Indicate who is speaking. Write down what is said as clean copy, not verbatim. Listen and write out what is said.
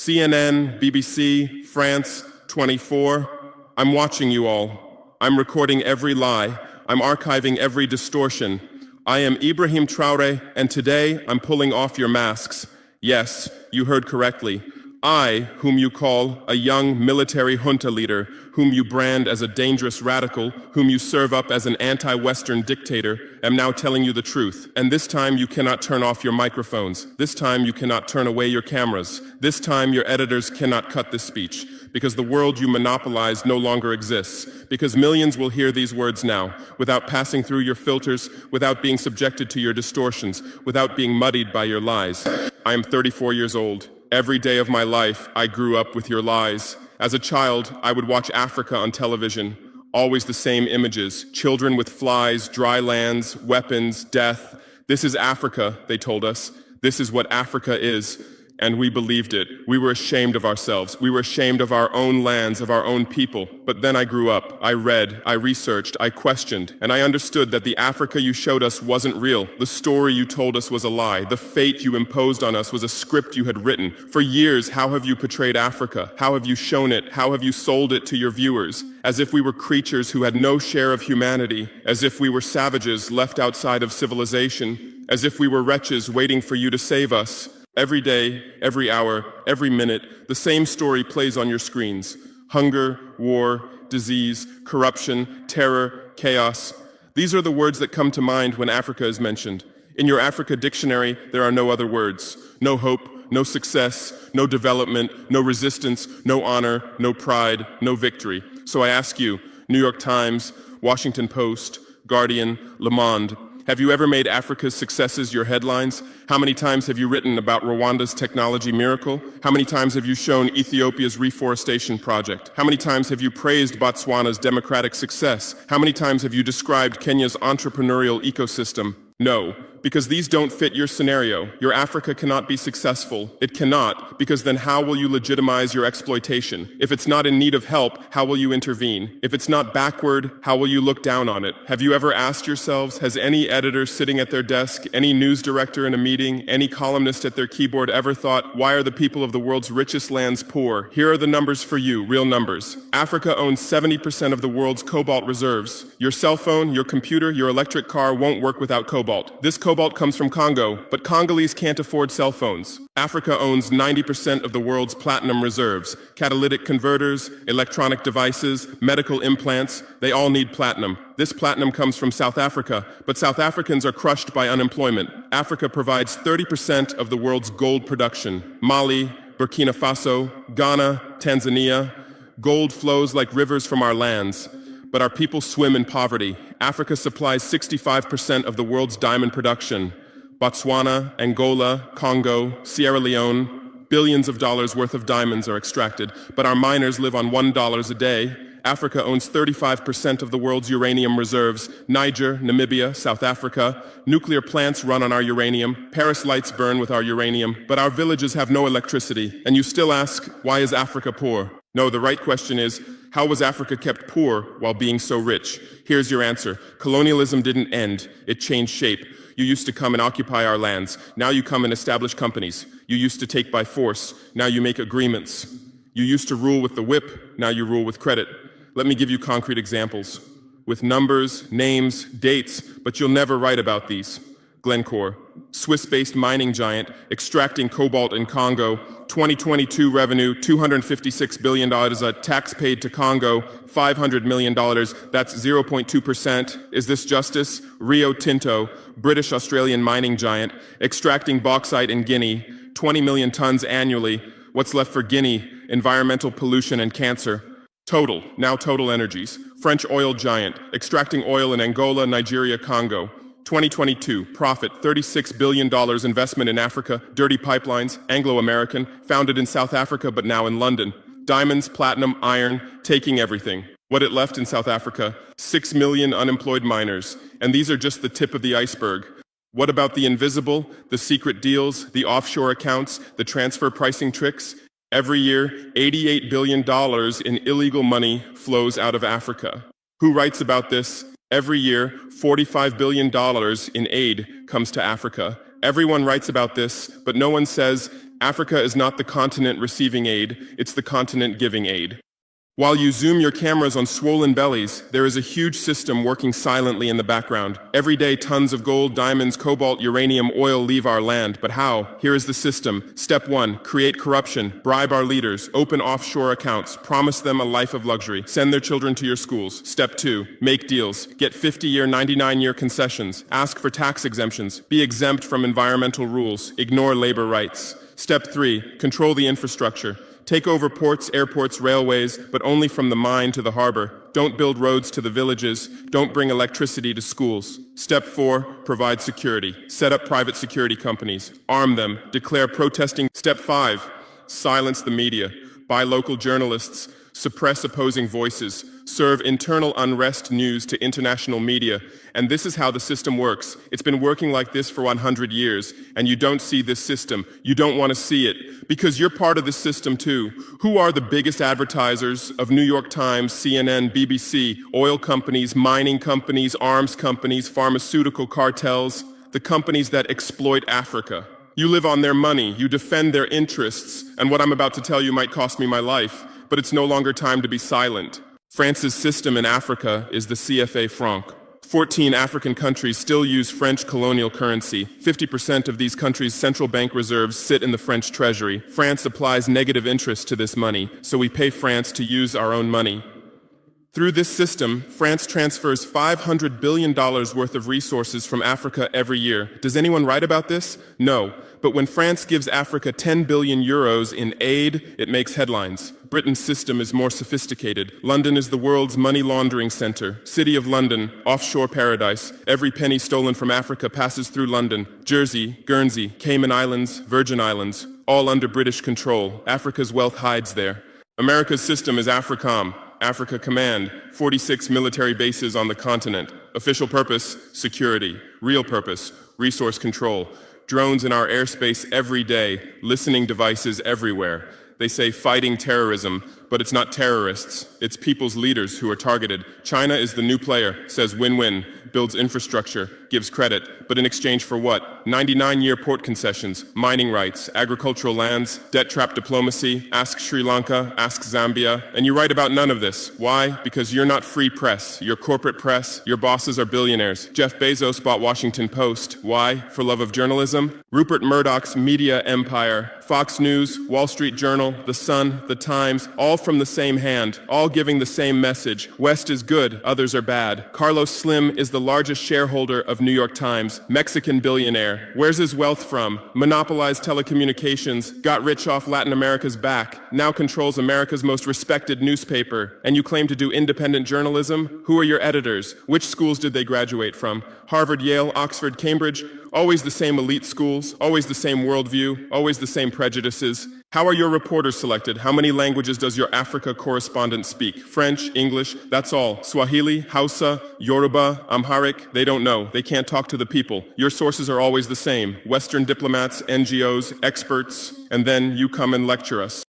Speaker 1: CNN, BBC, France, 24. I'm watching you all. I'm recording every lie. I'm archiving every distortion. I am Ibrahim Traore, and today I'm pulling off your masks. Yes, you heard correctly. I, whom you call a young military junta leader, whom you brand as a dangerous radical, whom you serve up as an anti-Western dictator, am now telling you the truth. And this time you cannot turn off your microphones. This time you cannot turn away your cameras. This time your editors cannot cut this speech. Because the world you monopolize no longer exists. Because millions will hear these words now, without passing through your filters, without being subjected to your distortions, without being muddied by your lies. I am 34 years old. Every day of my life, I grew up with your lies. As a child, I would watch Africa on television. Always the same images. Children with flies, dry lands, weapons, death. This is Africa, they told us. This is what Africa is. And we believed it. We were ashamed of ourselves. We were ashamed of our own lands, of our own people. But then I grew up. I read, I researched, I questioned, and I understood that the Africa you showed us wasn't real. The story you told us was a lie. The fate you imposed on us was a script you had written. For years, how have you portrayed Africa? How have you shown it? How have you sold it to your viewers? As if we were creatures who had no share of humanity, as if we were savages left outside of civilization, as if we were wretches waiting for you to save us. Every day, every hour, every minute, the same story plays on your screens. Hunger, war, disease, corruption, terror, chaos. These are the words that come to mind when Africa is mentioned. In your Africa dictionary, there are no other words. No hope, no success, no development, no resistance, no honor, no pride, no victory. So I ask you, New York Times, Washington Post, Guardian, Le Monde, have you ever made Africa's successes your headlines? How many times have you written about Rwanda's technology miracle? How many times have you shown Ethiopia's reforestation project? How many times have you praised Botswana's democratic success? How many times have you described Kenya's entrepreneurial ecosystem? No, because these don't fit your scenario. Your Africa cannot be successful. It cannot, because then how will you legitimize your exploitation? If it's not in need of help, how will you intervene? If it's not backward, how will you look down on it? Have you ever asked yourselves, has any editor sitting at their desk, any news director in a meeting, any columnist at their keyboard ever thought, why are the people of the world's richest lands poor? Here are the numbers for you, real numbers. Africa owns 70% of the world's cobalt reserves. Your cell phone, your computer, your electric car won't work without cobalt. This cobalt comes from Congo, but Congolese can't afford cell phones. Africa owns 90% of the world's platinum reserves. Catalytic converters, electronic devices, medical implants, they all need platinum. This platinum comes from South Africa, but South Africans are crushed by unemployment. Africa provides 30% of the world's gold production. Mali, Burkina Faso, Ghana, Tanzania. Gold flows like rivers from our lands. But our people swim in poverty. Africa supplies 65% of the world's diamond production. Botswana, Angola, Congo, Sierra Leone, billions of dollars worth of diamonds are extracted, but our miners live on $1 a day. Africa owns 35% of the world's uranium reserves. Niger, Namibia, South Africa. Nuclear plants run on our uranium. Paris lights burn with our uranium. But our villages have no electricity. And you still ask, why is Africa poor? No, the right question is, how was Africa kept poor while being so rich? Here's your answer. Colonialism didn't end. It changed shape. You used to come and occupy our lands. Now you come and establish companies. You used to take by force. Now you make agreements. You used to rule with the whip. Now you rule with credit. Let me give you concrete examples. With numbers, names, dates, but you'll never write about these. Glencore, Swiss-based mining giant, extracting cobalt in Congo. 2022 revenue, $256 billion. Tax paid to Congo, $500 million. That's 0.2%. Is this justice? Rio Tinto, British-Australian mining giant, extracting bauxite in Guinea, 20 million tons annually. What's left for Guinea? Environmental pollution and cancer. Total, now Total Energies, French oil giant, extracting oil in Angola, Nigeria, Congo. 2022, profit, $36 billion investment in Africa, dirty pipelines, Anglo-American, founded in South Africa but now in London. Diamonds, platinum, iron, taking everything. What it left in South Africa, 6 million unemployed miners. And these are just the tip of the iceberg. What about the invisible, the secret deals, the offshore accounts, the transfer pricing tricks? Every year, $88 billion in illegal money flows out of Africa. Who writes about this? Every year, $45 billion in aid comes to Africa. Everyone writes about this, but no one says Africa is not the continent receiving aid, it's the continent giving aid. While you zoom your cameras on swollen bellies, there is a huge system working silently in the background. Every day, tons of gold, diamonds, cobalt, uranium, oil leave our land. But how? Here is the system. Step 1, create corruption, bribe our leaders, open offshore accounts, promise them a life of luxury, send their children to your schools. Step 2, make deals, get 50-year, 99-year concessions, ask for tax exemptions, be exempt from environmental rules, ignore labor rights. Step 3, control the infrastructure. Take over ports, airports, railways, but only from the mine to the harbor. Don't build roads to the villages. Don't bring electricity to schools. Step 4, provide security. Set up private security companies. Arm them. Declare protesting. Step 5, silence the media. Buy local journalists. Suppress opposing voices. Serve internal unrest news to international media. And this is how the system works. It's been working like this for 100 years, and you don't see this system. You don't want to see it, because you're part of this system too. Who are the biggest advertisers of New York Times, CNN, BBC, oil companies, mining companies, arms companies, pharmaceutical cartels, the companies that exploit Africa? You live on their money, you defend their interests, and what I'm about to tell you might cost me my life, but it's no longer time to be silent. France's system in Africa is the CFA franc. 14 African countries still use French colonial currency. 50% of these countries' central bank reserves sit in the French treasury. France applies negative interest to this money, so we pay France to use our own money. Through this system, France transfers $500 billion worth of resources from Africa every year. Does anyone write about this? No. But when France gives Africa 10 billion euros in aid, it makes headlines. Britain's system is more sophisticated. London is the world's money laundering center. City of London, offshore paradise. Every penny stolen from Africa passes through London. Jersey, Guernsey, Cayman Islands, Virgin Islands, all under British control. Africa's wealth hides there. America's system is AFRICOM. Africa Command, 46 military bases on the continent. Official purpose, security. Real purpose, resource control. Drones in our airspace every day, listening devices everywhere. They say fighting terrorism, but it's not terrorists. It's people's leaders who are targeted. China is the new player, says win-win, builds infrastructure, gives credit, but in exchange for what? 99-year port concessions, mining rights, agricultural lands, debt-trap diplomacy, ask Sri Lanka, ask Zambia, and you write about none of this. Why? Because you're not free press. You're corporate press. Your bosses are billionaires. Jeff Bezos bought Washington Post. Why? For love of journalism? Rupert Murdoch's media empire, Fox News, Wall Street Journal, The Sun, The Times, all from the same hand, all giving the same message. West is good, others are bad. Carlos Slim is the largest shareholder of New York Times, Mexican billionaire. Where's his wealth from? Monopolized telecommunications, got rich off Latin America's back, now controls America's most respected newspaper. And you claim to do independent journalism? Who are your editors? Which schools did they graduate from? Harvard, Yale, Oxford, Cambridge? Always the same elite schools, always the same worldview, always the same prejudices. How are your reporters selected? How many languages does your Africa correspondent speak? French, English, that's all. Swahili, Hausa, Yoruba, Amharic, they don't know. They can't talk to the people. Your sources are always the same. Western diplomats, NGOs, experts, and then you come and lecture us.